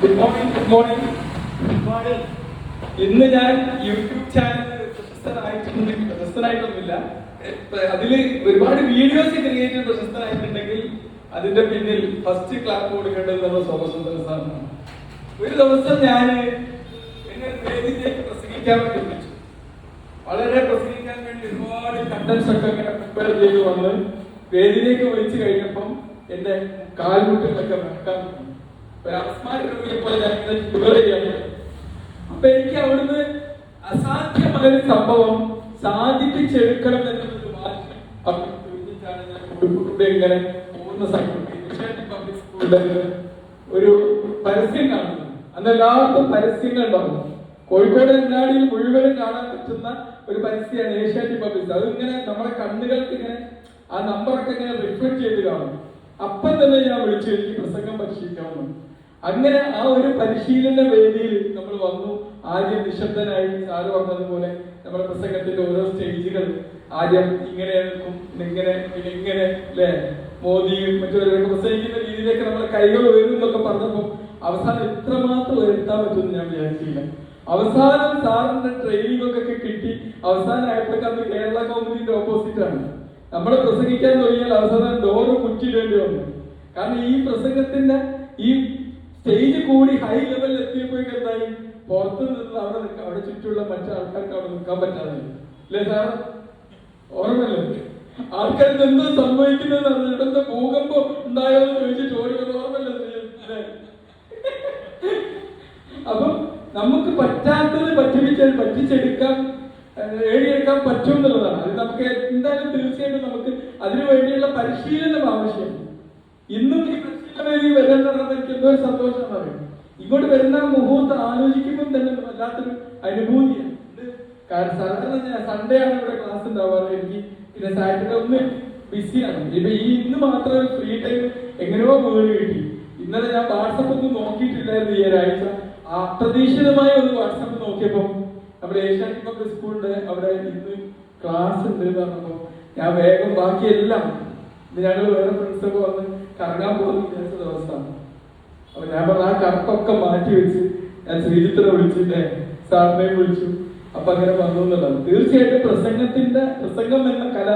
Good morning. Good morning. ഇന്ന് ഞാൻ YouTube channel പ്രശസ്തനായിട്ടൊന്നുമില്ല. അതിൽ ഒരുപാട് വീഡിയോസ് ക്രിയേറ്റ് ചെയ്ത് പ്രശസ്തനായിട്ടുണ്ടെങ്കിൽ അതിന്റെ പിന്നിൽ ഫസ്റ്റ് ക്ലാപ്പ് കൊടുക്കേണ്ടത് നമ്മുടെ സോമസുന്ദര സാറിനാണ്. ഒരു ദിവസം ഞാൻ എന്നെ വേദിയിലേക്ക് പ്രസംഗിക്കാൻ വേണ്ടി വിളിച്ചു. വളരെ പ്രസംഗിക്കാൻ വേണ്ടി ഒരുപാട് കണ്ടൻസ് ഒക്കെ ഇങ്ങനെ പ്രിപ്പയർ ചെയ്ത് വന്ന് വേദിയിലേക്ക് വിളിച്ചു കഴിഞ്ഞപ്പം എന്റെ കാൽമുട്ടുകളൊക്കെ വെക്കാൻ അപ്പൊ എനിക്ക് അവിടുന്ന് അസാധ്യമായ സംഭവം സാധിപ്പിച്ചെടുക്കണം എന്നൊരു ഇങ്ങനെ പോകുന്ന സമയത്ത് പബ്ലിക് സ്കൂളിലെ ഒരു പരസ്യം കാണുന്നു. അന്ന് എല്ലാവർക്കും പരസ്യങ്ങൾ ഉണ്ടാകും. കോഴിക്കോട് അങ്ങാടിയിൽ മുഴുവനും കാണാൻ പറ്റുന്ന ഒരു പരസ്യമാണ് ഏഷ്യാനെറ്റ് പബ്ലിക്. അതിങ്ങനെ നമ്മുടെ കണ്ണുകൾക്ക് ഇങ്ങനെ ആ നമ്പറൊക്കെ ഇങ്ങനെ റിഫ്ലക്ട് ചെയ്ത് കാണും. അപ്പം തന്നെ ഞാൻ വിളിച്ചു, എനിക്ക് പ്രസംഗം പരിശീലിക്കണമെന്ന്. അങ്ങനെ ആ ഒരു പരിശീലന വേദിയിൽ നമ്മൾ വന്നു. ആദ്യം നിശബ്ദനായി സാറ് പറഞ്ഞതുപോലെ നമ്മുടെ പ്രസംഗത്തിന്റെ ഓരോ സ്റ്റേജുകൾ ആദ്യം ഇങ്ങനെ നിൽക്കും, ഇങ്ങനെ ഇങ്ങനെ അല്ലെ മോദിയും മറ്റുള്ളവരൊക്കെ പ്രസംഗിക്കുന്ന രീതിയിലേക്ക് നമ്മളെ കൈകൾ ഉയരും എന്നൊക്കെ പറഞ്ഞപ്പോൾ അവസാനം എത്രമാത്രം ഉയർത്താൻ പറ്റുമെന്ന് ഞാൻ വിചാരിച്ചില്ല. അവസാനം സാറിന്റെ ട്രെയിനിങ് ഒക്കെ കിട്ടി. അവസാനം ആയപ്പോഴേക്ക് കേരള കൗമുദിന്റെ ഓപ്പോസിറ്റ് ആണ്. നമ്മളെ പ്രസംഗിക്കാൻ തുടങ്ങിയാൽ അവസാനം ഡോറ് കുറ്റിയിടേണ്ടി വന്നു. കാരണം ഈ പ്രസംഗത്തിന്റെ ഈ സ്റ്റേജ് കൂടി ഹൈ ലെവലിൽ എത്തിയപ്പോഴേക്ക് എന്തായി, പുറത്തു നിന്ന് അവിടെ ചുറ്റുള്ള മറ്റു ആൾക്കാർക്ക് അവിടെ നിൽക്കാൻ പറ്റാതെ അല്ലേ സാർ? ഓർമ്മല്ലേ? ആൾക്കാർക്ക് എന്തോ സംഭവിക്കുന്നത് അറിഞ്ഞിട്ട് ഭൂകമ്പം ഉണ്ടായോ എന്ന് ചോദിച്ചിട്ട് ഓടി വന്ന് ഓർമ്മല്ലേ? അപ്പൊ നമുക്ക് പറ്റാത്തത് പറ്റിച്ചെടുക്കാൻ നേടിയെടുക്കാൻ പറ്റും എന്നുള്ളതാണ്. അത് നമുക്ക് എന്തായാലും തീർച്ചയായിട്ടും നമുക്ക് അതിനു വേണ്ടിയുള്ള പരിശീലനം ആവശ്യമാണ്. ഇന്നും ഈ പരിശീലനം വരുന്നത് എനിക്ക് എന്തോ ഒരു സന്തോഷമാണ്. ഇങ്ങോട്ട് വരുന്ന മുഹൂർത്തം ആലോചിക്കുമ്പോൾ തന്നെ വല്ലാത്തൊരു അനുഭൂതിയാണ്. കാരണം സാധാരണ ഞാൻ സൺഡേ ആണ് ഇവിടെ ക്ലാസ് ഉണ്ടാവാറ്. എനിക്ക് പിന്നെ സാറ്റർഡേ ഒന്ന് ബിസിയാണ്. ഇപ്പൊ ഇന്ന് മാത്രം ഫ്രീ ടൈം എങ്ങനെയോ വീട് കിട്ടി. ഇന്നലെ ഞാൻ വാട്സപ്പ് ഒന്നും നോക്കിയിട്ടില്ലായിരുന്നു ഈ ഒരാഴ്ച. അപ്രതീക്ഷിതമായി ഒന്ന് വാട്സപ്പ് നോക്കിയപ്പോ നമ്മുടെ ഏഷ്യാനെറ്റ് പബ്ലിക് സ്കൂളിന്റെ അവിടെ ഇന്ന് ക്ലാസ് ഉണ്ട് എന്ന് പറഞ്ഞപ്പോ ഞാൻ വേഗം ബാക്കിയെല്ലാം ഞങ്ങൾ വേറെ ഫ്രണ്ട്സൊക്കെ വന്ന് കറങ്ങാൻ പോകുന്ന വിചാരിച്ച ദിവസമാണ്. അപ്പൊ ഞാൻ പറഞ്ഞ ആ കറക്കൊക്കെ മാറ്റി വെച്ച് ഞാൻ ശ്രീജിത്തിനെ വിളിച്ചിട്ടേ സാറിനെയും വിളിച്ചു. അപ്പൊ അങ്ങനെ വന്നു എന്നുള്ളത്. തീർച്ചയായിട്ടും പ്രസംഗം എന്ന കല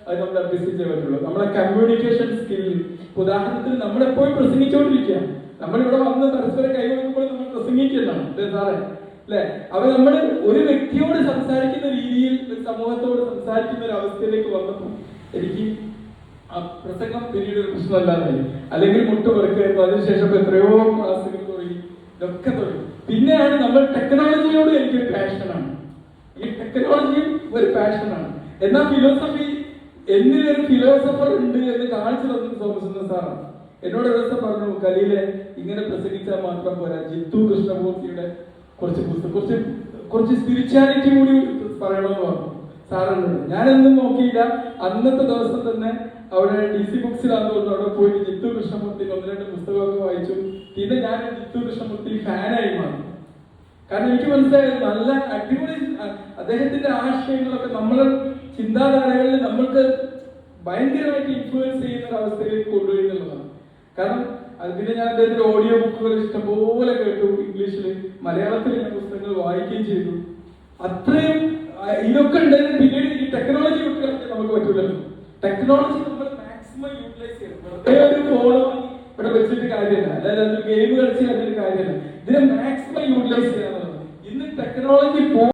അത് നമ്മൾ അഭ്യസിച്ചേ പറ്റുള്ളൂ. നമ്മളെ കമ്മ്യൂണിക്കേഷൻ സ്കില്ല്. ഉദാഹരണത്തിന് നമ്മളെപ്പോഴും പ്രസംഗിച്ചുകൊണ്ടിരിക്കുക. നമ്മളിവിടെ വന്ന് പരസ്പരം കൈവയ്ക്കുമ്പോൾ നമ്മൾ പ്രസംഗിക്കുന്നതാണ് അല്ലേ സാറേ? അല്ലെ? അപ്പൊ നമ്മൾ ഒരു വ്യക്തിയോട് സംസാരിക്കുന്ന രീതിയിൽ സമൂഹത്തോട് സംസാരിക്കുന്ന ഒരു അവസ്ഥയിലേക്ക് വന്നപ്പോൾ എനിക്ക് ആ പ്രസംഗം പിന്നീട് ഒരു പ്രശ്നമല്ലാതായി. അല്ലെങ്കിൽ മുട്ടുപെറുക്കായിരുന്നു. അതിനുശേഷം എത്രയോ ക്ലാസ്സുകൾ തുടങ്ങി, ഇതൊക്കെ തുടങ്ങി. പിന്നെയാണ് നമ്മൾ ടെക്നോളജിയോട് എനിക്കൊരു പാഷനാണ്. ഈ ടെക്നോളജിയും ഒരു പാഷനാണ്. എന്നാൽ ഫിലോസഫി എന്നിലൊരു ഫിലോസഫർ ഉണ്ട് എന്ന് കാണിച്ചു തന്നത് സോമസുന്ദർ സാറാണ്. എന്നോട് ഒരു ദിവസം പറഞ്ഞു, കലയിലെ ഇങ്ങനെ പ്രസംഗിച്ചാൽ മാത്രം പോരാ, ജിത്തു കൃഷ്ണമൂർത്തിയുടെ കുറച്ച് സ്പിരിച്വാലിറ്റി കൂടി പറയണമെന്ന് പറഞ്ഞു സാറിനോട്. ഞാനൊന്നും നോക്കിയില്ല. അന്നത്തെ ദിവസം തന്നെ അവിടെ DC ബുക്സിലാന്ന് തോന്നുന്നു. അവിടെ പോയിട്ട് ജിത്തു കൃഷ്ണമൂർത്തിയുടെ 1-2 പുസ്തകമൊക്കെ വായിച്ചു. പിന്നെ ഞാൻ ജിത്തു കൃഷ്ണമൂർത്തി ഫാനായി മാറി. കാരണം എനിക്ക് മനസ്സിലായത് നല്ല അടിപൊളി അദ്ദേഹത്തിന്റെ ആശയങ്ങളൊക്കെ നമ്മളെ ചിന്താധാരകളിൽ നമ്മൾക്ക് ഭയങ്കരമായിട്ട് ഇൻഫ്ലുവൻസ് ചെയ്യുന്ന ഒരു അവസ്ഥയിലേക്ക് കൊണ്ടുവരുന്നുള്ളതാണ്. കാരണം പിന്നെ ഞാൻ അദ്ദേഹത്തിന്റെ ഓഡിയോ ബുക്കുകൾ ഇഷ്ടംപോലെ കേട്ടു. ഇംഗ്ലീഷില്, മലയാളത്തിൽ ഞാൻ പുസ്തകങ്ങൾ വായിക്കുകയും ചെയ്തു. അത്രയും ഇതൊക്കെ ഉണ്ടായിരുന്നു. പിന്നീട് ഈ ടെക്നോളജി കുട്ടികളൊക്കെ നമുക്ക് പറ്റൂലല്ലോ. ടെക്നോളജി നമ്മൾ മാക്സിമം യൂട്ടിലൈസ് ചെയ്യണം. വെറുതെ ഒരു ഫോൺ ഇവിടെ വെച്ചിട്ട് കാര്യമല്ല, അതായത് അത് ഗെയിം കളിച്ച് അതിന്റെ കാര്യമല്ല. ഇതിനെ മാക്സിമം യൂട്ടിലൈസ് ചെയ്യാന്നുള്ളത്. ഇന്ന് ടെക്നോളജി